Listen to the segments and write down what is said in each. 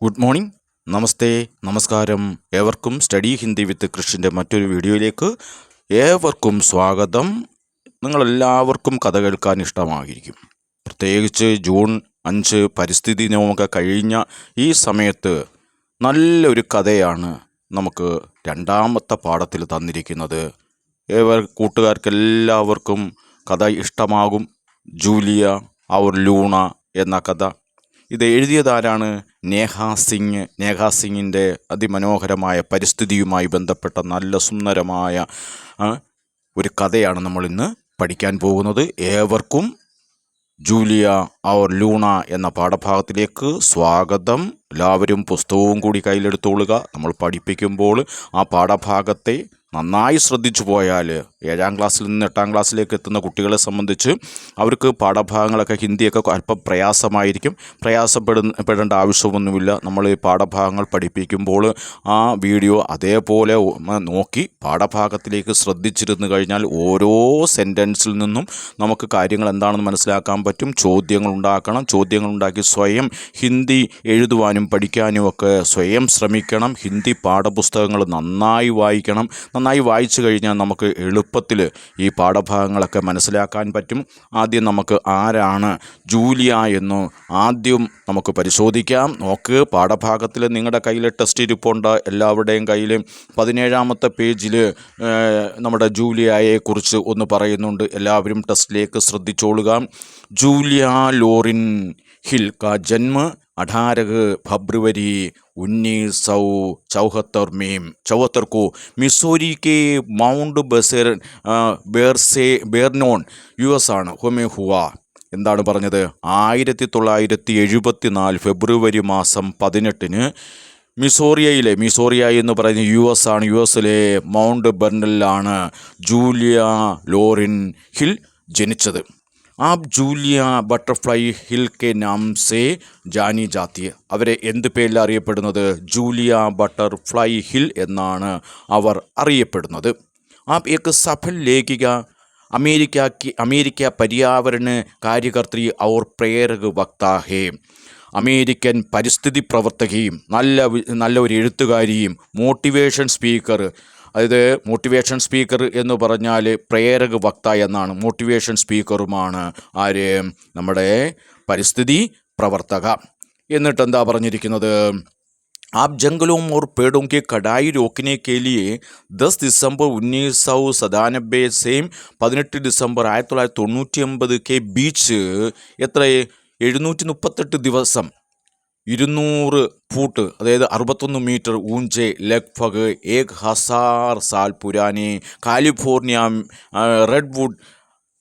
Good morning, നമസ്തേ, നമസ്കാരം. ഏവർക്കും study Hindi വിത്ത് കൃഷിൻ്റെ മറ്റൊരു വീഡിയോയിലേക്ക് ഏവർക്കും സ്വാഗതം. നിങ്ങളെല്ലാവർക്കും കഥ കേൾക്കാൻ ഇഷ്ടമായിരിക്കും. പ്രത്യേകിച്ച് ജൂൺ 5 പരിസ്ഥിതി ദിനമൊക്കെ കഴിഞ്ഞ ഈ സമയത്ത് നല്ലൊരു കഥയാണ് നമുക്ക് രണ്ടാമത്തെ പാഠത്തിൽ തന്നിരിക്കുന്നത്. കൂട്ടുകാർക്കെല്ലാവർക്കും കഥ ഇഷ്ടമാകും. ജൂലിയ ഔർ ലൂണ എന്ന കഥ. ഇത് എഴുതിയതാരാണ്? നേഹ സിംഗിൻ്റെ അതിമനോഹരമായ പരിസ്ഥിതിയുമായി ബന്ധപ്പെട്ട നല്ല സുന്ദരമായ ഒരു കഥയാണ് നമ്മളിന്ന് പഠിക്കാൻ പോകുന്നത്. ഏവർക്കും ജൂലിയ ഔർ ലൂണ എന്ന പാഠഭാഗത്തിലേക്ക് സ്വാഗതം. എല്ലാവരും പുസ്തകവും കൂടി കയ്യിലെടുത്തോളുക. നമ്മൾ പഠിപ്പിക്കുമ്പോൾ ആ പാഠഭാഗത്തെ നന്നായി ശ്രദ്ധിച്ചു പോയാൽ 7ാം ക്ലാസ്സിൽ നിന്ന് 8ാം ക്ലാസ്സിലേക്ക് എത്തുന്ന കുട്ടികളെ സംബന്ധിച്ച് അവർക്ക് പാഠഭാഗങ്ങളൊക്കെ ഹിന്ദിയൊക്കെ അല്പം പ്രയാസമായിരിക്കും. പ്രയാസപ്പെടേണ്ട ആവശ്യമൊന്നുമില്ല. നമ്മൾ ഈ പാഠഭാഗങ്ങൾ പഠിപ്പിക്കുമ്പോൾ ആ വീഡിയോ അതേപോലെ നോക്കി പാഠഭാഗത്തിലേക്ക് ശ്രദ്ധിച്ചിരുന്നു കഴിഞ്ഞാൽ ഓരോ സെൻറ്റൻസിൽ നിന്നും നമുക്ക് കാര്യങ്ങൾ എന്താണെന്ന് മനസ്സിലാക്കാൻ പറ്റും. ചോദ്യങ്ങൾ ഉണ്ടാക്കി സ്വയം ഹിന്ദി എഴുതുവാനും പഠിക്കാനും ഒക്കെ സ്വയം ശ്രമിക്കണം. ഹിന്ദി പാഠപുസ്തകങ്ങൾ നന്നായി വായിക്കണം. നന്നായി വായിച്ചു കഴിഞ്ഞാൽ നമുക്ക് എളുപ്പത്തിൽ ഈ പാഠഭാഗങ്ങളൊക്കെ മനസ്സിലാക്കാൻ പറ്റും. ആദ്യം നമുക്ക് ആരാണ് ജൂലിയ എന്ന് ആദ്യം നമുക്ക് പരിശോധിക്കാം. നോക്ക്, പാഠഭാഗത്തിൽ നിങ്ങളുടെ കയ്യിൽ ടെക്സ്റ്റ് ഇരിപ്പുണ്ട്. എല്ലാവരുടെയും കയ്യിൽ 17ാമത്തെ പേജിൽ നമ്മുടെ ജൂലിയയെക്കുറിച്ച് ഒന്ന് പറയുന്നുണ്ട്. എല്ലാവരും ടെക്സ്റ്റിലേക്ക് ശ്രദ്ധിച്ചോളുക. ജൂലിയ ലോറിൻ हिल का जन्म 18 फरवरी 1974 को मिसौरी के माउंट बेरनोन US ആണ് में हुआ. എന്താണ് പറഞ്ഞത്? 1974 ഫെബ്രുവരി മാസം 18 മിസോറിയ എന്ന് പറയുന്ന US ആണ്. US-ലെ മൗണ്ട് ബെർണലിലാണ് ജൂലിയ ലോറിൻ ഹിൽ ജനിച്ചത്. आप ജൂലിയ ബട്ടർഫ്ലൈ ഹിൽ കെ നാം സേ ജാനി ജാത്തി. അവരെ എന്ത് പേരിൽ അറിയപ്പെടുന്നത്? ജൂലിയ ബട്ടർഫ്ലൈ ഹിൽ എന്നാണ് അവർ അറിയപ്പെടുന്നത്. आप एक सफल लेखिका, अमेरिका पर्यावरण कार्यकर्त्री और प्रेरक वक्ता है. അമേരിക്കൻ പരിസ്ഥിതി പ്രവർത്തകയും നല്ല ഒരു എഴുത്തുകാരിയും മോട്ടിവേഷൻ സ്പീക്കർ. അതായത് മോട്ടിവേഷൻ സ്പീക്കർ എന്ന് പറഞ്ഞാൽ പ്രേരക വക്ത എന്നാണ്. മോട്ടിവേഷൻ സ്പീക്കറുമാണ് ആര്? നമ്മുടെ പരിസ്ഥിതി പ്രവർത്തക. എന്നിട്ട് എന്താ പറഞ്ഞിരിക്കുന്നത്? आप जंगलों और पेड़ों की कटाई रोकने के लिए 10 दिसंबर 1997 से 18 दिसंबर 1999 के बीच എത്ര 738 ദിവസം 200 ഫൂട്ട്, അതായത് 61 മീറ്റർ ഊഞ്ചെ ലഗ്ഭഗ് 1000 സാൽ പുരാനി കാലിഫോർണിയ റെഡ്വുഡ്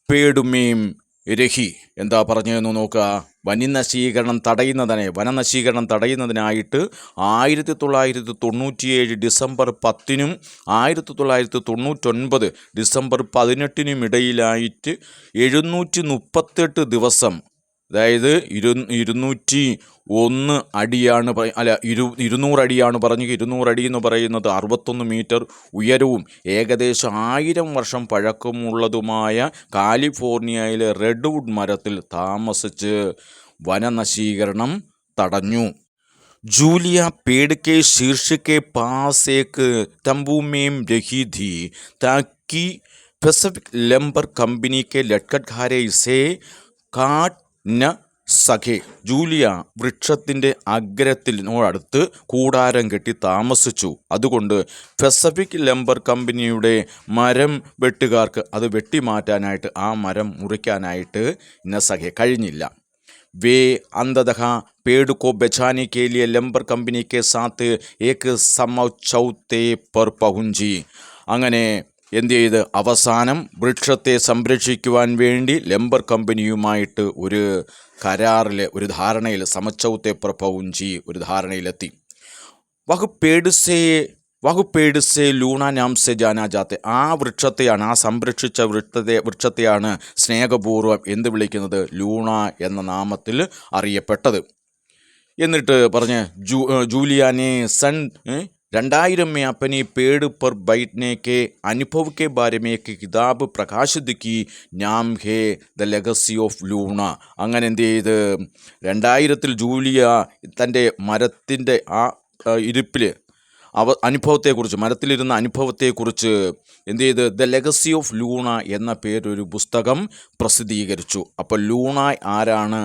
പേടുമേം രഹി. എന്താ പറഞ്ഞതെന്ന് നോക്കുക. വനനശീകരണം തടയുന്നതിനായിട്ട് 1997 ഡിസംബർ 10-നും 1999 ഡിസംബർ 18-നും ഇടയിലായിട്ട് 738 ദിവസം, അതായത് 201 അടിയാണ് 200 അടിയാണ് പറഞ്ഞത്. 200 അടി എന്ന് പറയുന്നത് 61 മീറ്റർ ഉയരവും ഏകദേശം 1000 വർഷം പഴക്കമുള്ളതുമായ കാലിഫോർണിയയിലെ റെഡ്വുഡ് മരത്തിൽ താമസിച്ച് വനനശീകരണം തടഞ്ഞു. जूलिया पेड़ के शीर्ष के पास एक तंबू में रही थी ताकि पैसिफिक लंबर कंपनी के लटकटघारे इसे काट न സഖേ. ജൂലിയ വൃക്ഷത്തിൻ്റെ അഗ്രത്തിനോടടുത്ത് കൂടാരം കെട്ടി താമസിച്ചു. അതുകൊണ്ട് പസഫിക് ലംബർ കമ്പനിയുടെ മരം വെട്ടുകാർക്ക് അത് വെട്ടിമാറ്റാനായിട്ട്, ആ മരം മുറിക്കാനായിട്ട് സഖേ കഴിഞ്ഞില്ല. വേ അന്തതഃ पेड़ को बचाने के लिए लंबर कंपनी के साथ एक समझौते पर पहुंची. അങ്ങനെ എന്ത് ചെയ്ത് അവസാനം വൃക്ഷത്തെ സംരക്ഷിക്കുവാൻ വേണ്ടി ലംബർ കമ്പനിയുമായിട്ട് ഒരു കരാറിൽ, ഒരു ധാരണയിൽ, സമച്ചൗത്തെ പ്രപൗഞ്ചി, ഒരു ധാരണയിലെത്തി. വഹുപേഡ്സെ ലൂണ നാം സെ ജാനാ ജാത്തെ. ആ വൃക്ഷത്തെയാണ്, ആ സംരക്ഷിച്ച വൃക്ഷത്തെയാണ് സ്നേഹപൂർവ്വം എന്ത് വിളിക്കുന്നത്? ലൂണ എന്ന നാമത്തിൽ അറിയപ്പെട്ടത്. എന്നിട്ട് പറഞ്ഞ് ജൂലിയാനെ സൺ 2000 में अपनी पेड़ पर बैठने के अनुभव के बारे में एक किताब प्रकाशित की, नाम है ദ ലെഗസി ഓഫ് ലൂണ. അങ്ങനെ എന്ത് ചെയ്ത് 2000 ജൂലിയ തൻ്റെ മരത്തിൻ്റെ ആ ഇരിപ്പിൽ അനുഭവത്തെക്കുറിച്ച്, മരത്തിലിരുന്ന അനുഭവത്തെക്കുറിച്ച് എന്ത് ചെയ്ത് ദ ലെഗസി ഓഫ് ലൂണ എന്ന പേരൊരു പുസ്തകം പ്രസിദ്ധീകരിച്ചു. അപ്പോൾ ലൂണ ആരാണ്,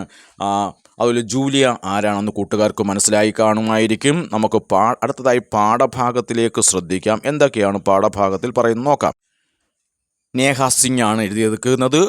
അതുപോലെ ജൂലിയ ആരാണെന്ന് കൂട്ടുകാർക്ക് മനസ്സിലായി കാണുമായിരിക്കും. നമുക്ക് അടുത്തതായി പാഠഭാഗത്തിലേക്ക് ശ്രദ്ധിക്കാം. എന്തൊക്കെയാണ് പാഠഭാഗത്തിൽ പറയുന്നത് നോക്കാം. നേഹ സിംഗ് ആണ് എഴുതിയെടുക്കുന്നത്,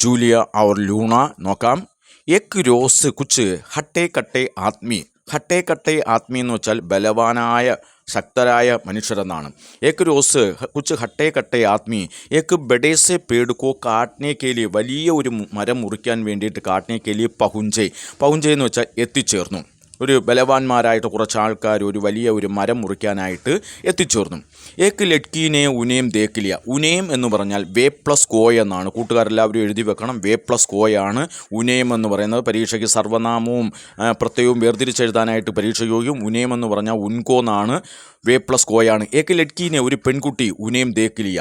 ജൂലിയ ഔർ ലൂണ. നോക്കാം. എക് രോസ് കുച്ച് ഹട്ടേ കട്ടേ ആത്മീ. ഹട്ടേ കട്ടേ ആത്മീ എന്ന് വെച്ചാൽ ബലവാനായ ശക്തരായ മനുഷ്യരെന്നാണ്. ഏക്ക് രോസ് കുച്ച് ഹട്ടേ കട്ടേ ആത്മീ ഏക്ക് ബഡേസെ പേടുക്കോ കാട്ടിനെ കേലിയെ, വലിയ ഒരു മരം മുറിക്കാൻ വേണ്ടിയിട്ട് കാട്ടിനെ കേലിയെ പഹുഞ്ചേ. പഹുഞ്ചേ എന്ന് വെച്ചാൽ എത്തിച്ചേർന്നു. ഒരു ബലവാന്മാരായിട്ട് കുറച്ച് ആൾക്കാർ ഒരു വലിയ ഒരു മരം മുറിക്കാനായിട്ട് എത്തിച്ചേർന്നു. ഏക്ക് ലഡ്കീനെ ഉനേം ദേക്കിലിയ. ഉനേം എന്ന് പറഞ്ഞാൽ വേ പ്ലസ് കോയ എന്നാണ്. കൂട്ടുകാരെല്ലാവരും എഴുതി വെക്കണം. വേ പ്ലസ് കോയാണ് ഉനേം എന്ന് പറയുന്നത്. പരീക്ഷയ്ക്ക് സർവ്വനാമവും പ്രത്യയവും വേർതിരിച്ചെഴുതാനായിട്ട് പരീക്ഷ യോഗ്യം. ഉനേം എന്ന് പറഞ്ഞാൽ ഉൻകോ എന്നാണ്. വേ പ്ലസ് കോയാണ്. ഏക്ക് ലഡ്കീനെ, ഒരു പെൺകുട്ടി, ഉനേം ദേക്കിലിയ.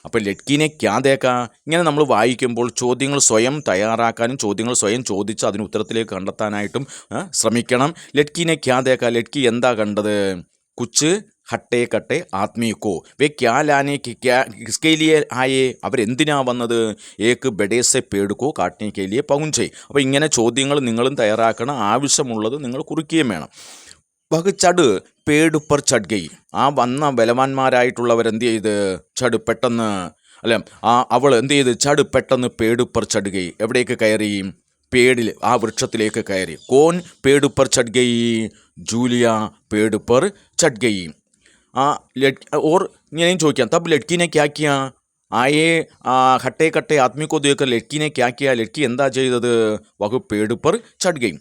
അപ്പോൾ ലഡ്കീനെ ക്യാ ദേക്കാ. ഇങ്ങനെ നമ്മൾ വായിക്കുമ്പോൾ ചോദ്യങ്ങൾ സ്വയം തയ്യാറാക്കാനും ചോദ്യങ്ങൾ സ്വയം ചോദിച്ച് അതിന് ഉത്തരത്തിലേക്ക് കണ്ടെത്താനായിട്ടും ശ്രമിക്കണം. ലഡ്കീനെ ക്യാ ദേക്കാ. ലഡ്കി എന്താ കണ്ടത്? കുച്ച് ഹട്ടേ കട്ടെ ആത്മീക്കോ വേ ക്യാ ലാനെ ക്യാ കിസ്കേ ലിയെ ആയേ. അവരെന്തിനാ വന്നത്? ഏക്ക് ബഡേസെ പേടുക്കോ കാട്ടിനെ കേലിയെ പൗഞ്ചേ. അപ്പോൾ ഇങ്ങനെ ചോദ്യങ്ങൾ നിങ്ങളും തയ്യാറാക്കണം. ആവശ്യമുള്ളത് നിങ്ങൾ കുറിക്കുകയും വേണം. വഹ് ചട് പേട് പർ ചട് ഗയി. ആ വന്ന ബലവാന്മാരായിട്ടുള്ളവരെന്ത് ചെയ്ത് ചട് പെട്ടെന്ന്, അല്ല അവൾ എന്ത് ചെയ്ത് ചട് പെട്ടെന്ന് പേട് പർ ചട് ഗയി. എവിടേക്ക് കയറി? പേടിൽ, ആ വൃക്ഷത്തിലേക്ക് കയറി. കോൻ പേട് പർ ചട് ഗയി? Julia Ped per ചട് ഗയി. ഓർ ഇങ്ങനെയും ചോദിക്കാം. തബ് ലഡ്കീനെ ക്യാ കിയാ? ആയേ ഹട്ടേ കട്ടെ ആത്മീക്കോ ദേക്കർ ലഡ്കീനെ ക്യാ കിയാ. ലഡ്കി എന്താ ചെയ്തത്? വഹ് പേട് പർ ചട് ഗയി.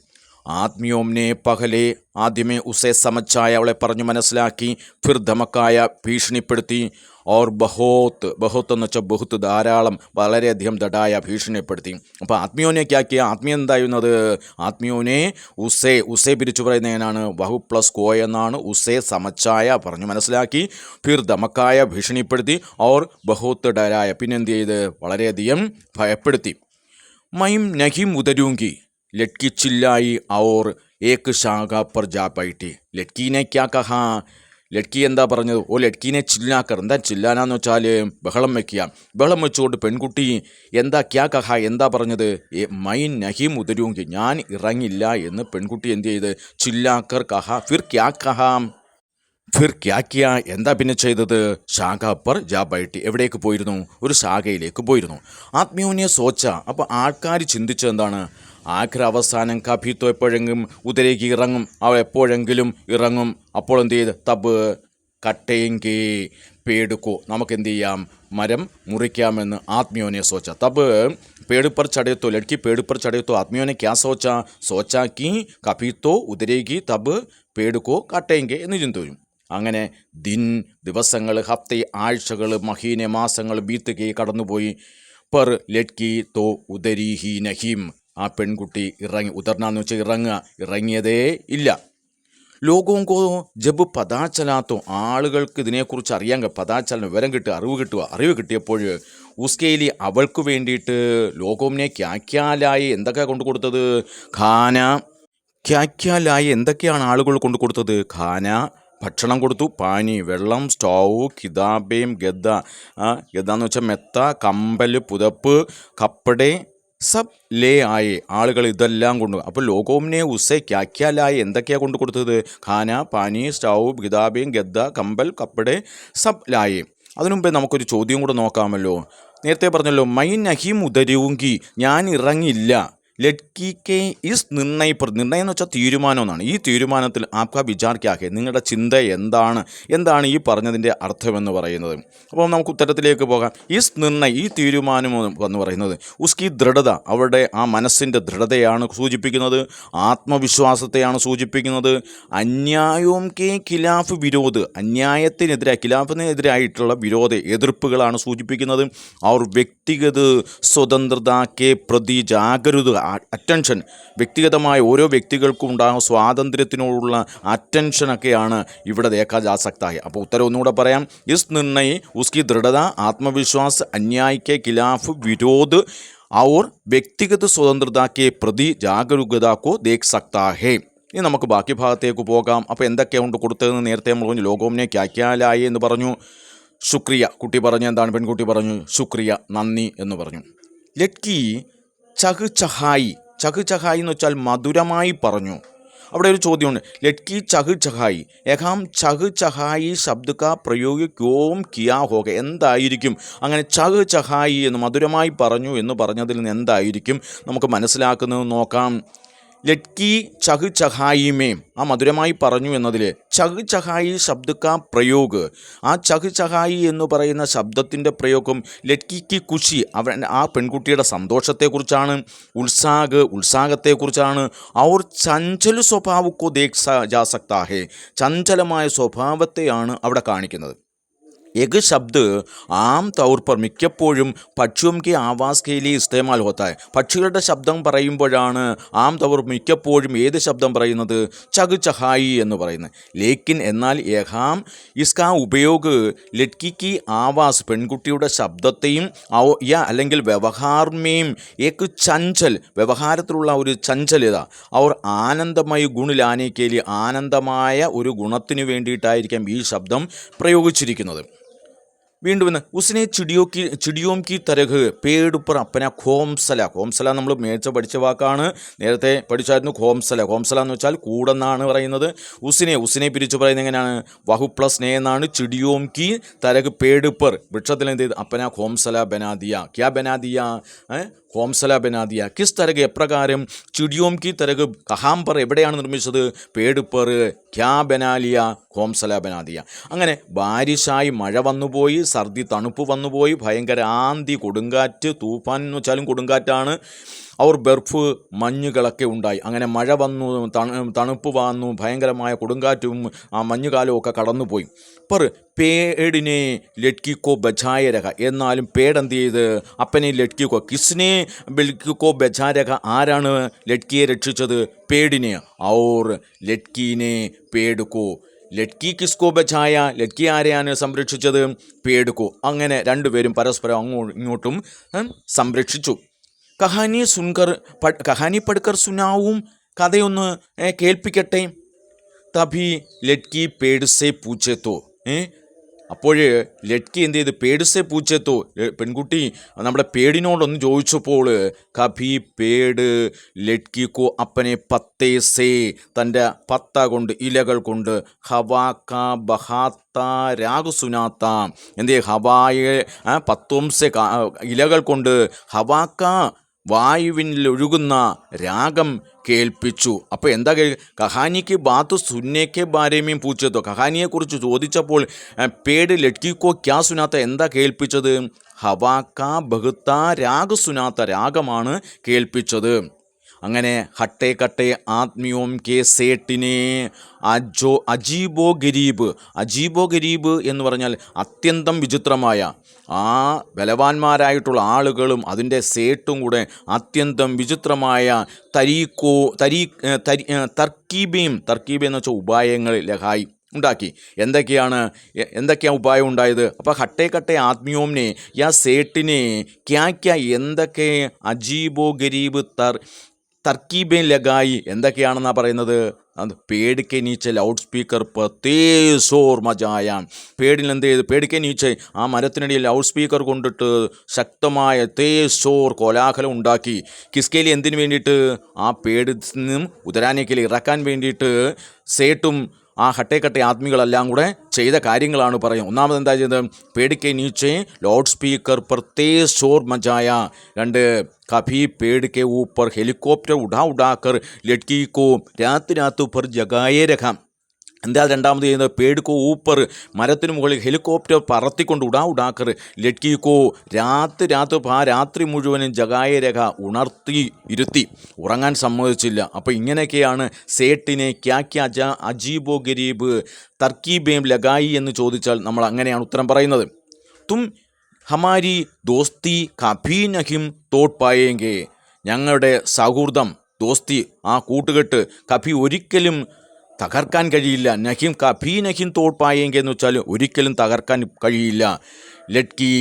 ആത്മീയോംനെ പഹലെ, ആദ്യമേ ഉസെ സമച്ചായ, അവളെ പറഞ്ഞു മനസ്സിലാക്കി. ഫിർ ധമക്കായ, ഭീഷണിപ്പെടുത്തി. ഓർ ബഹോത്ത്, ബഹോത്ത് എന്ന് വെച്ചാൽ ബഹുത്ത്, ധാരാളം, വളരെയധികം ദടായ, ഭീഷണിപ്പെടുത്തി. അപ്പോൾ ആത്മീയോനെ ക്യാക്കിയ, ആത്മീയ എന്തായിരുന്നത്? ആത്മീയോനെ ഉസേ, ഉസേ പിരിച്ചു പറയുന്നതിനാണ് വഹു പ്ലസ് കോ എന്നാണ്. ഉസേ സമച്ചായ, പറഞ്ഞു മനസ്സിലാക്കി. ഫിർ ധമക്കായ, ഭീഷണിപ്പെടുത്തി. ഓർ ബഹോത്ത് ഡരായ, പിന്നെന്ത് ചെയ്ത്? വളരെയധികം ഭയപ്പെടുത്തി. മൈം നഹിം ഉദരൂങ്കി ലഡ്കി ചില്ലായി ഔർ ഏക്ക് ശാഖ പർ ജാ ബൈഠി. ലഡ്കീനെ ക്യാ കഹാ? ലഡ്കി എന്താ പറഞ്ഞത്? ഓ ലഡ്കീനെ ചില്ലാക്കർ. എന്താ ചില്ലാനാന്ന് വെച്ചാൽ ബഹളം വയ്ക്കുക. ബഹളം വെച്ചുകൊണ്ട് പെൺകുട്ടി എന്താ ക്യാ കഹ, എന്താ പറഞ്ഞത്? മൈൻ നഹീം ഉദരൂങ്കി, ഞാൻ ഇറങ്ങില്ല എന്ന് പെൺകുട്ടി എന്ത് ചെയ്ത്? ചില്ലാക്കർ കഹ. ഫിർ ക്യാ കഹാം? ഫിർ ക്യാ ക്യാ, എന്താ പിന്നെ ചെയ്തത്? ശാഖ പർ ജാ ബൈഠി. എവിടേക്ക് പോയിരുന്നു? ഒരു ശാഖയിലേക്ക് പോയിരുന്നു. ആത്മീയോനെ സോച്ച. അപ്പോൾ ആൾക്കാർ ചിന്തിച്ചത് എന്താണ്? ആഖിർ അവസാനം കഭീത്തോ എപ്പോഴെങ്കിലും ഉദരേക്ക് ഇറങ്ങും, അവ എപ്പോഴെങ്കിലും ഇറങ്ങും. അപ്പോൾ എന്ത് ചെയ്ത്? തബ് കട്ടയെങ്കി പേടുക്കോ, നമുക്കെന്ത് ചെയ്യാം? മരം മുറിക്കാമെന്ന് ആത്മീയോനെ സോച്ച. തബ് पेड़ पर चढ़े तो लड़की पेड़ पर चढ़े तो आदमियों ने क्या सोचा? सोचा कि कभी तो उतरेगी तब पेड़ को काटेंगे എന്ന് ചിന്തിച്ചു. അങ്ങനെ ദിവസങ്ങൾ, ഹഫ്തെ, ആഴ്ചകൾ, മഹീനെ, മാസങ്ങൾ ബീത്തുകെ കടന്നുപോയി. പർ ലഡ്കി തോ ഉദരി ഹി നഹീം, ആ പെൺകുട്ടി ഇറങ്ങി. ഉദർന്നാന്ന് വെച്ചാൽ ഇറങ്ങിയതേ ഇല്ല. ലോകോങ്കോ ജബ് പതാച്ചലാത്തോ, ആളുകൾക്ക് ഇതിനെക്കുറിച്ച് അറിയാൻ പതാച്ചല വിവരം കിട്ടുക, അറിവ് കിട്ടിയപ്പോൾ ഉസ്കേലി അവൾക്ക് വേണ്ടിയിട്ട് ലോകോമിനെ ക്യാക്യാലായി എന്തൊക്കെയാണ് കൊണ്ടു കൊടുത്തത്? ഖാന. ക്യാക്യാലായി എന്തൊക്കെയാണ് ആളുകൾ കൊണ്ടു കൊടുത്തത്? ഖാന, ഭക്ഷണം കൊടുത്തു. പാനി, വെള്ളം. സ്റ്റൗ, കിതാബേം, ഗദ്ദ. ഗദ്ദ എന്ന് വെച്ചാൽ മെത്ത, കമ്പൽ, പുതപ്പ്. കപ്പടെ സബ് ലേ ആയേ, ആളുകൾ ഇതെല്ലാം കൊണ്ടു. അപ്പോൾ ലോകോമിനെ ഉസെ ക്യാക്യാലായി എന്തൊക്കെയാണ് കൊണ്ടു കൊടുത്തത്? ഖാന, പാനി, സ്റ്റൗ, കിതാബേം, ഗദ്ദ, കമ്പൽ, കപ്പടെ സബ് ലായേ. അതിനു മുമ്പേ നമുക്കൊരു ചോദ്യം കൂടെ നോക്കാമല്ലോ. നേരത്തെ പറഞ്ഞല്ലോ, മൈ നഹീം ഉദരൂങ്കി, ഞാൻ ഇറങ്ങില്ല. ലഡ്കിക്ക് ഇസ് നിർണയ പർ, നിർണയം എന്ന് വെച്ചാൽ തീരുമാനം എന്നാണ്. ഈ തീരുമാനത്തിൽ ആപ്കാ വിചാർ ക്യാ ഹെ, നിങ്ങളുടെ ചിന്ത എന്താണ് ഈ പറഞ്ഞതിൻ്റെ അർത്ഥമെന്ന് പറയുന്നത്? അപ്പോൾ നമുക്ക് ഉത്തരത്തിലേക്ക് പോകാം. ഇസ് നിർണയ, ഈ തീരുമാനം എന്ന് പറയുന്നത് ഉസ്കി ദൃഢത, അവരുടെ ആ മനസ്സിൻ്റെ ദൃഢതയാണ് സൂചിപ്പിക്കുന്നത്. ആത്മവിശ്വാസത്തെയാണ് സൂചിപ്പിക്കുന്നത്. അന്യായവും കെ ഖിലാഫ് വിരോധ്, അന്യായത്തിനെതിരായി, ഖിലാഫിനെതിരായിട്ടുള്ള എതിർപ്പുകളാണ് സൂചിപ്പിക്കുന്നത്. അവർ വ്യക്തിഗത സ്വതന്ത്രത കെ പ്രതി ജാഗരൂക, അറ്റൻഷൻ, വ്യക്തിഗതമായ ഓരോ വ്യക്തികൾക്കും ഉണ്ടാകുന്ന സ്വാതന്ത്ര്യത്തിനോടുള്ള അറ്റൻഷനൊക്കെയാണ് ഇവിടെ ദേഖാ ജാ സക്താ ഹെ. അപ്പോൾ ഉത്തരം ഒന്നുകൂടെ പറയാം. ഇസ് നിർണയ് ഉസ്കി ദൃഢത ആത്മവിശ്വാസ് അന്യായ് കെ ഖിലാഫ് വിരോധ് और വ്യക്തിഗത സ്വതന്ത്രത കെ പ്രതി ജാഗരൂകത കോ ദേഖ് സക്താ ഹെ. ഇനി നമുക്ക് ബാക്കി ഭാഗത്തേക്ക് പോകാം. അപ്പോൾ എന്തൊക്കെയുണ്ട് കൊടുത്തതെന്ന് നേരത്തെ നമ്മൾ പറഞ്ഞു. ലോകോമിനെ ക്യാക്യാലായി എന്ന് പറഞ്ഞു. ശുക്രിയ കുട്ടി പറഞ്ഞു. എന്താണ് പെൺകുട്ടി പറഞ്ഞു? ശുക്രിയ, നന്ദി എന്ന് പറഞ്ഞു. ലഡ്കി ചഹ് ചഹായി. ചഹ് ചഹായി എന്ന് വെച്ചാൽ മധുരമായി പറഞ്ഞു. അവിടെ ഒരു ചോദ്യമുണ്ട്. ലഡ്കി ചഹ് ചഹായി, യഹാം ചഹ് ചഹായി ശബ്ദ കാ പ്രയോഗ ക്യോം കിയാ ഹോഗ. എന്തായിരിക്കും അങ്ങനെ ചഹ് ചഹായി എന്ന് മധുരമായി പറഞ്ഞു എന്ന് പറഞ്ഞതിൽ നിന്ന് എന്തായിരിക്കും നമുക്ക് മനസ്സിലാക്കുന്നത് നോക്കാം. ലഡ്കി ചഹ് ചഹായി മേം, ആ മധുരമായി പറഞ്ഞു എന്നതിൽ ചഹ് ചഹായി ശബ്ദ കാ പ്രയോഗ്, ആ ചഹ് ചഹായി എന്ന് പറയുന്ന ശബ്ദത്തിൻ്റെ പ്രയോഗം ലഡ്കിക്ക് ഖുഷി, ആ പെൺകുട്ടിയുടെ സന്തോഷത്തെക്കുറിച്ചാണ്. ഉത്സാഹത്തെക്കുറിച്ചാണ്. ഔർ ചഞ്ചൽ സ്വഭാവക്കോ ദേഖ് ജാ സക്താ ഹെ, ചഞ്ചലമായ സ്വഭാവത്തെയാണ് അവിടെ കാണിക്കുന്നത്. एक शब्द ആം തൗർ पर മിക്കപ്പോഴും പക്ഷിയോം കെ ആവാസ് കെ ലിയെ ഇസ്തേമാൽ ഹോത്താ ഹെ. പക്ഷികളുടെ ശബ്ദം പറയുമ്പോഴാണ് ആം തൗർ മിക്കപ്പോഴും ഏത് ശബ്ദം പറയുന്നത്? ചഹ് ചഹായി എന്ന് പറയുന്നത്. ലേക്കിൻ എന്നാൽ യഹാം ഇസ്കാ ഉപയോഗ് ലഡ്കി കി ആവാസ്, പെൺകുട്ടിയുടെ ശബ്ദത്തെയും അല്ലെങ്കിൽ വ്യവഹാർമേയും ഏക്ക് ചഞ്ചൽ, വ്യവഹാരത്തിലുള്ള ഒരു ചഞ്ചലത അവർ ആനന്ദമയ ഗുണിലാനെ കെ ലിയെ, ആനന്ദമായ ഒരു ഗുണത്തിന് വേണ്ടിയിട്ടായിരിക്കാം ഈ ശബ്ദം പ്രയോഗിച്ചിരിക്കുന്നത്. വീണ്ടും ഇന്ന് ഉസ്നെ ചിടിയോം കി തരഹ് പേട് ഉപ്പർ അപ്പന ഖോംസല. ഖോംസല നമ്മൾ മേടിച്ച പഠിച്ച വാക്കാണ്, നേരത്തെ പഠിച്ചായിരുന്നു. ഖോംസല എന്ന് വെച്ചാൽ കൂടെന്നാണ് പറയുന്നത്. ഉസിനെ പിരിച്ചു പറയുന്നത് എങ്ങനെയാണ്? വഹു പ്ലസ് നേ എന്നാണ്. ചിടിയോം കി തരഹ് പേട് ഉപ്പർ, വൃക്ഷത്തിൽ എന്ത് ചെയ്ത് അപ്പന ഖോംസല ബനാദിയ. ക്യാ ബനാദിയ? ഖോംസല ബനാദിയ. കിസ് തരക്, എപ്രകാരം? ചിടിയോം കി തരക് കഹാം പർ, എവിടെയാണ് നിർമ്മിച്ചത്? പേട് പർ. ക്യാ ബനാലിയ? ഖോംസല ബനാദിയ. അങ്ങനെ ബാരിഷായി, മഴ വന്നുപോയി. സർദി, തണുപ്പ് വന്നുപോയി. ഭയങ്കര ആന്തി, കൊടുങ്കാറ്റ്. തൂഫാൻ എന്ന് വെച്ചാലും കൊടുങ്കാറ്റാണ്. അവർ ബർഫ്, മഞ്ഞുകളൊക്കെ ഉണ്ടായി. അങ്ങനെ മഴ വന്നു, തണുപ്പ് വന്നു, ഭയങ്കരമായ കൊടുങ്കാറ്റും ആ മഞ്ഞുകാലവും ഒക്കെ കടന്നുപോയി. പർ പേടിനെ ലഡ്കിക്കോ ബജായ രഹ, എന്നാലും പേടെന്ത് ചെയ്ത് അപ്പനെ ലഡ്കിക്കോ, കിസ്നെ ലഡ്കിക്കോ ബജാ രഹ, ആരാണ് ലഡ്കിയെ രക്ഷിച്ചത്? പേടിനെ. ഔർ ലഡ്കീനെ പേടുക്കോ, ലഡ്കി കിസ്കോ ബച്ചായ, ലഡ്കി ആരെയാണ് സംരക്ഷിച്ചത്? പേടുക്കോ. അങ്ങനെ രണ്ടുപേരും പരസ്പരം ഇങ്ങോട്ടും സംരക്ഷിച്ചു. കഹാനി പഠിക്കർ സുനാവും, കഥയൊന്ന് കേൾപ്പിക്കട്ടെ. തഭി ലഡ്കി പേടുസെ പൂച്ചെത്തോ. അപ്പോൾ ലഡ്കി എന്ത് ചെയ്ത്? പേടുസെ പൂച്ചെത്തോ, പെൺകുട്ടി നമ്മുടെ പേടിനോടൊന്ന് ചോദിച്ചപ്പോൾ കഭി പേട് ലഡ്കിക്കോ അപ്പനെ പത്തേസേ, തൻ്റെ പത്ത കൊണ്ട്, ഇലകൾ കൊണ്ട്, ഹവാക്ക ബഹാത്ത രാഗ് സുനാത്ത, എന്ത് ഹവായെ പത്തോംസെ ഇലകൾ കൊണ്ട് ഹവാക്ക വായുവിനിൽ ഒഴുകുന്ന രാഗം കേൾപ്പിച്ചു. അപ്പോൾ എന്താ കഹാനിക്ക് ബാത്ത് സുന്നേക്കെ ബാരേമേം പൂച്ചതോ, കഹാനിയെക്കുറിച്ച് ചോദിച്ചപ്പോൾ പേട് ലഡ്കിക്കോ ക്യാ സുനാത്ത, എന്താ കേൾപ്പിച്ചത്? ഹവാക്ക ബഹുത്ത രാഗ് സുനാത്ത, രാഗമാണ് കേൾപ്പിച്ചത്. അങ്ങനെ ഹട്ടെ കട്ടെ ആത്മിയോം കെ സേട്ടിനെ അജീബോ ഗരീബ് എന്ന് പറഞ്ഞാൽ അത്യന്തം വിചിത്രമായ, ആ ബലവാന്മാരായിട്ടുള്ള ആളുകളും അതിൻ്റെ സേട്ടും കൂടെ അത്യന്തം വിചിത്രമായ തർക്കീബ് എന്ന് വെച്ചാൽ ഉപായങ്ങൾ ലഹായി ഉണ്ടാക്കി. എന്തൊക്കെയാണ് ഉപായം ഉണ്ടായത്? അപ്പോൾ ഹട്ടെ കട്ടെ ആത്മിയോംനെ യാ സേട്ടിനെ ക്യാ എന്തൊക്കെ അജീബോ ഗരീബ് തർക്കീബേൻ ലഗായി, എന്തൊക്കെയാണെന്നാണ് പറയുന്നത്? അത് പേടിക്കെ നീച്ച ലൗഡ് സ്പീക്കർ തേസോർ മജായ, പേടിൽ എന്ത് ചെയ്ത്? പേടിക്കെ നീച്ച, ആ മരത്തിനിടയിൽ ലൗഡ് സ്പീക്കർ കൊണ്ടിട്ട് ശക്തമായ തേസോർ കോലാഹലം ഉണ്ടാക്കി. കിസ്കേലി എന്തിനു വേണ്ടിയിട്ട്? ആ പേടിൽ നിന്നും ഉദരാനേക്കയിൽ ഇറക്കാൻ വേണ്ടിയിട്ട് സേട്ടും ആ ഹട്ടേക്കട്ടെ ആത്മികളെല്ലാം കൂടെ ചെയ്ത കാര്യങ്ങളാണ് പറയും. ഒന്നാമത് എന്താ ചെയ്തത്? പേടിക്കെ നീച്ചെ ലൗഡ് സ്പീക്കർ തേസോർ മജായ. രണ്ട്, കഭി പേട് കെ ഊപ്പർ ഹെലികോപ്റ്റർ ഉടാക്കർ ലഡ്കി കോ രാത്ത് ഊപ്പർ ജഗായേ രഖാം. എന്താ രണ്ടാമത് ചെയ്യുന്നത്? പേട് കോ ഊപ്പർ, മരത്തിന് മുകളിൽ ഹെലികോപ്റ്റർ പറത്തിക്കൊണ്ട് ഉടാക്കർ ലഡ്കി കോ രാത്രി മുഴുവനും ജഗായ രഖ, ഇരുത്തി, ഉറങ്ങാൻ സമ്മതിച്ചില്ല. അപ്പോൾ ഇങ്ങനെയൊക്കെയാണ് സേട്ടിനെ ക്യാ അജീബോ ഗരീബ് തർക്കീബേം ലഗായി എന്ന് ചോദിച്ചാൽ നമ്മൾ അങ്ങനെയാണ് ഉത്തരം പറയുന്നത്. തും ഹമാരി ദോസ്തി കഭി നഹിം തോട് പായേങ്കെ, ഞങ്ങളുടെ സൗഹൃദം ദോസ്തി ആ കൂട്ടുകെട്ട് കഭി ഒരിക്കലും തകർക്കാൻ കഴിയില്ല. നഹിം കഭി നഹിം തോട് പായേങ്കെ എന്ന് വെച്ചാൽ ഒരിക്കലും തകർക്കാൻ കഴിയില്ല. ലഡ്കി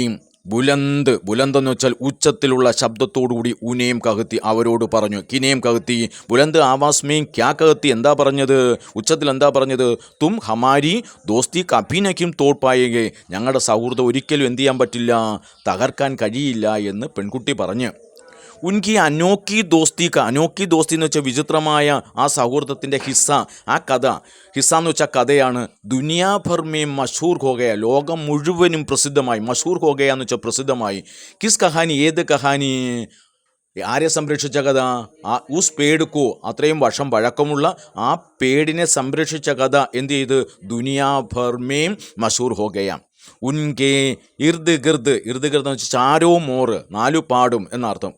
ബുലന്ത് എന്ന് വെച്ചാൽ ഉച്ചത്തിലുള്ള ശബ്ദത്തോടുകൂടി ഉനേം കഹത്തി അവരോട് പറഞ്ഞു. കിനേം കഹത്തി ബുലന്ത് ആവാസ്മേം ക്യാ കഹത്തി എന്താ പറഞ്ഞത്, ഉച്ചത്തിൽ എന്താ പറഞ്ഞത്, തും ഹമാരി ദോസ്തി കഭി നഹിം തോട് പായേങ്കെ ഞങ്ങളുടെ സൗഹൃദം ഒരിക്കലും എന്ത് ചെയ്യാൻ പറ്റില്ല, തകർക്കാൻ കഴിയില്ല എന്ന് പെൺകുട്ടി പറഞ്ഞ്. ഉൻകി അനോക്കി ദോസ്തി എന്ന് വെച്ചാൽ വിചിത്രമായ ആ സൗഹൃദത്തിൻ്റെ ഹിസ്സ, ആ കഥ, ഹിസ്സ എന്ന് വെച്ചാൽ കഥയാണ്. ദുനിയാ ഭർമേ മഷൂർ ഹോഗയ ലോകം മുഴുവനും പ്രസിദ്ധമായി. മഷൂർ ഹോഗയ എന്ന് വെച്ചാൽ പ്രസിദ്ധമായി. കിസ് കഹാനി ഏത് കഹാനി, ആരെ സംരക്ഷിച്ച കഥ, ഉസ് പേടുക്കോ അത്രയും വർഷം പഴക്കമുള്ള ആ പേടിനെ സംരക്ഷിച്ച കഥ എന്ത് ചെയ്ത് ദുനിയാ ഭർമേം മഷൂർ ഹോഗയ. ഉൻകെ ഇർദ് ഗിർദ് എന്ന് വെച്ചാൽ ചാരോ മോറ് നാലു പാടും എന്നർത്ഥം.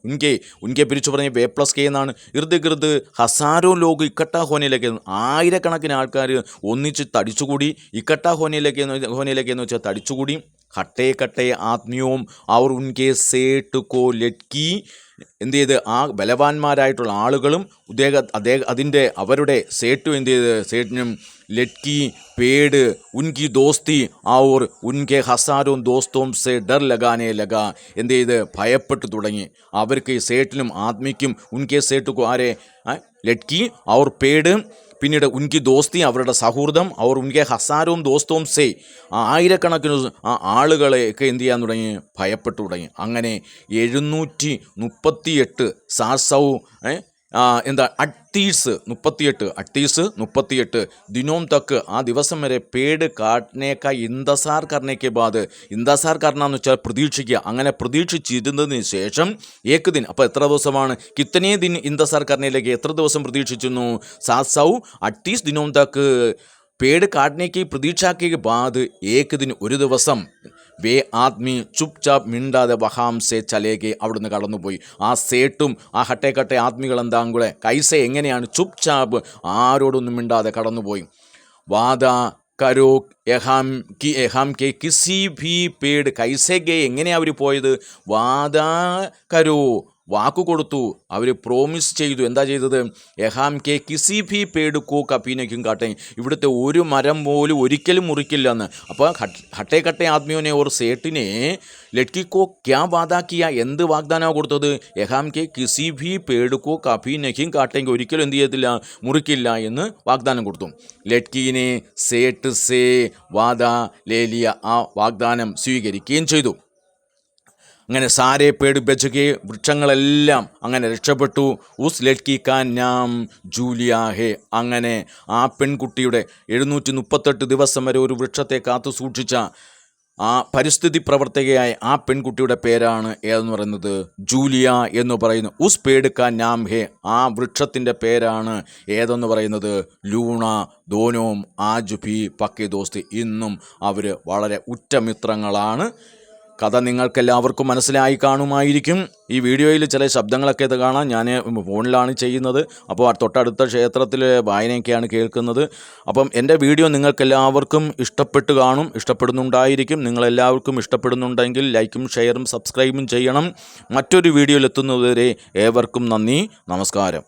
ഉൻകെ പിരിച്ചു പറഞ്ഞ +K എന്നാണ്. ഇർദ് ഗിർദ് ഹസാരോ ലോഗ് ഇക്കട്ടാ ഹോനയിലേക്ക് ആയിരക്കണക്കിന് ആൾക്കാർ ഒന്നിച്ച് തടിച്ചുകൂടി. ഇക്കട്ടാ ഹോനയിലേക്ക് എന്ന് വെച്ചാൽ തടിച്ചുകൂടി. കട്ടേ ആത്മീയവും അവർ ഉൻകെ സേട്ട് കോ ലഡ്കി എന്ത് ചെയ്ത് ആ ബലവാന്മാരായിട്ടുള്ള ആളുകളും അവരുടെ സേട്ടും എന്ത് ചെയ്ത് സേട്ടിനും ലഡ്കി പേട് ഉൻകി ദോസ്തി और ഉൻകെ ഹസാരോം ദോസ്തോം സെ ഡർ ലഗാനെ ലഗ എന്ത് ചെയ്ത് ഭയപ്പെട്ടു തുടങ്ങി. അവർക്ക് സേട്ടിനും ആത്മിക്കും ഉൻകെ സേട്ടുക്കോ ആരെ ലഡ്കി और പേട് പിന്നീട് ഉൻകി ദോസ്തി അവരുടെ സൗഹൃദം അവർ ഉൻകെ ഹസാരോം ദോസ്തോം സേ ആയിരക്കണക്കിന് ആ ആളുകളെയൊക്കെ എന്ത് ചെയ്യാൻ തുടങ്ങി, ഭയപ്പെട്ടു തുടങ്ങി. അങ്ങനെ 738 സാസൗ എന്താ 38 ദിനോം തക്ക് ആ ദിവസം വരെ പേട് കാട്ടിനേക്ക ഇന്തസാർ കർണേക്ക് ബാദ് ഇന്തസാർ കർണ എന്ന് വെച്ചാൽ പ്രതീക്ഷിക്കുക. അങ്ങനെ പ്രതീക്ഷിച്ചിരുന്നതിന് ശേഷം ഏക് ദിൻ, അപ്പോൾ എത്ര ദിവസമാണ്, കിത്തനേ ദിൻ ഇന്തസാർ കർണയിലേക്ക് എത്ര ദിവസം പ്രതീക്ഷിച്ചിരുന്നു, 738 ദിനോം തക്ക് പേട് കാട്ടിനേക്ക് പ്രതീക്ഷാക്കിയ ബാദ് ഏക് ദിൻ ഒരു ദിവസം വേ ആദ്മി ചുപ്ചാപ്പ് മിണ്ടാതെ വഹാം സെ ചലേകെ അവിടുന്ന് കടന്നുപോയി. ആ സേട്ടും ആ ഹട്ടേ ആത്മികൾ എന്താങ്കൂടെ കൈസെ എങ്ങനെയാണ് ചുപ്ചാപ്പ് ആരോടൊന്നും മിണ്ടാതെ കടന്നുപോയി. വാദ കരോ എഹാം കെ കിസി ഭീ പേട് കൈസെ ഗേ എങ്ങനെയാണ് അവർ പോയത്, വാദ കരോ വാക്കു കൊടുത്തു, അവർ പ്രോമിസ് ചെയ്തു. എന്താ ചെയ്തത്, എഹാം കെ കിസി ഭീ പേടുക്കോ കപ്പീനയ്ക്കും കാട്ടെ ഇവിടുത്തെ ഒരു മരം പോലും ഒരിക്കലും മുറിക്കില്ല എന്ന്. അപ്പോൾ ഹട്ടേ ആദ്മിയോനെ ഓർ സേട്ടിനെ ലഡ്കിക്കോ ക്യാ വാദാക്കിയ എന്ത് വാഗ്ദാനമാണ് കൊടുത്തത്, എഹാം കെ കിസി ഭീ പേടുക്കോ കപ്പീനയ്ക്കും കാട്ടെങ്കിൽ ഒരിക്കലും എന്ത് ചെയ്യത്തില്ല, മുറിക്കില്ല എന്ന് വാഗ്ദാനം കൊടുത്തു. ലഡ്കീനെ സേട്ട് സേ വാദ ലേലിയ ആ വാഗ്ദാനം സ്വീകരിക്കുകയും ചെയ്തു. അങ്ങനെ സാരേ പേട് ബച്ചകെ വൃക്ഷങ്ങളെല്ലാം അങ്ങനെ രക്ഷപ്പെട്ടു. ഉസ് ലഡ്കി കാ നാം ജൂലിയ ഹേ. അങ്ങനെ ആ പെൺകുട്ടിയുടെ 738 ദിവസം വരെ ഒരു വൃക്ഷത്തെ കാത്തു സൂക്ഷിച്ച ആ പരിസ്ഥിതി പ്രവർത്തകയായ ആ പെൺകുട്ടിയുടെ പേരാണ് ഏതെന്ന് പറയുന്നത് ജൂലിയ എന്ന് പറയുന്നു. ഉസ് പേട് കാ നാം ഹേ ആ വൃക്ഷത്തിൻ്റെ പേരാണ് ഏതെന്ന് പറയുന്നത് ലൂണ. ദോനോം ആജ് ഭി പക്കേ ദോസ്തി ഇന്നും അവർ വളരെ ഉറ്റമിത്രങ്ങളാണ്. കഥ നിങ്ങൾക്കെല്ലാവർക്കും മനസ്സിലായി കാണുമായിരിക്കും. ഈ വീഡിയോയിൽ ചില ശബ്ദങ്ങളൊക്കെ ഇത് കാണാം. ഞാൻ ഫോണിലാണ് ചെയ്യുന്നത്. അപ്പോൾ തൊട്ടടുത്ത ക്ഷേത്രത്തിൽ വായനയൊക്കെയാണ് കേൾക്കുന്നത്. അപ്പം എൻ്റെ വീഡിയോ നിങ്ങൾക്കെല്ലാവർക്കും ഇഷ്ടപ്പെട്ട് കാണും, ഇഷ്ടപ്പെടുന്നുണ്ടായിരിക്കും. നിങ്ങളെല്ലാവർക്കും ഇഷ്ടപ്പെടുന്നുണ്ടെങ്കിൽ ലൈക്കും ഷെയറും സബ്സ്ക്രൈബും ചെയ്യണം. മറ്റൊരു വീഡിയോയിൽ എത്തുന്നതുവരെ ഏവർക്കും നന്ദി, നമസ്കാരം.